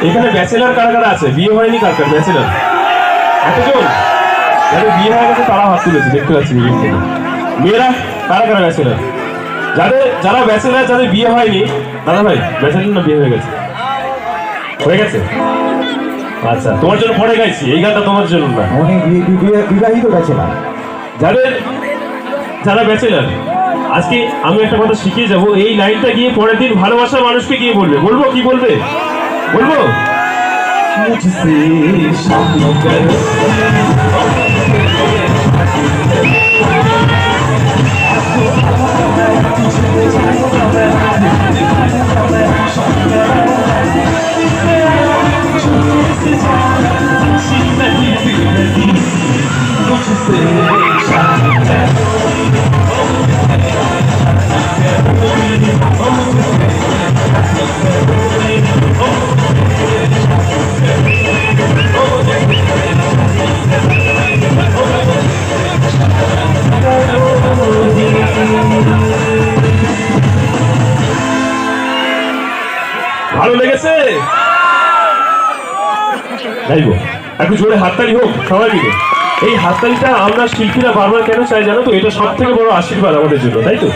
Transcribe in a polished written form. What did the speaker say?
এখানে ব্যাচেলার কারা কারা আছে? বিয়ে হয়নি কার কার? ব্যাচেলার এতজন? যাদের বিয়ে হয়ে গেছে তারা হাত তুলেছে, দেখতে পাচ্ছি। মেয়েরা কারা কারা ব্যাচেলার? যারা ব্যাচেলার, যাদের বিয়ে হয়নি, দাদা ভাই ব্যাচেলার না বিয়ে হয়ে গেছে? হয়ে গেছে? আচ্ছা, তোমার জন্য পরে গাইছি এই গানটা, তোমার জন্য না, বিবাহিত ব্যাচেলার। যারা ব্যাচেলার, আজকে আমি একটা কথা শিখিয়ে যাবো। এই লাইনটা গিয়ে পরের দিন ভালোবাসার মানুষকে গিয়ে বলবে। বলবো? কি বলবে? বলবো ভালো লেগেছে? যাইবো একটু জোরে হাততালি হোক সবাই মিলে। এই হাততালিটা আমরা শিল্পীরা বারবার কেন চাই জানো তো? এটা সব থেকে বড় আশীর্বাদ আমাদের জন্য, তাই তো?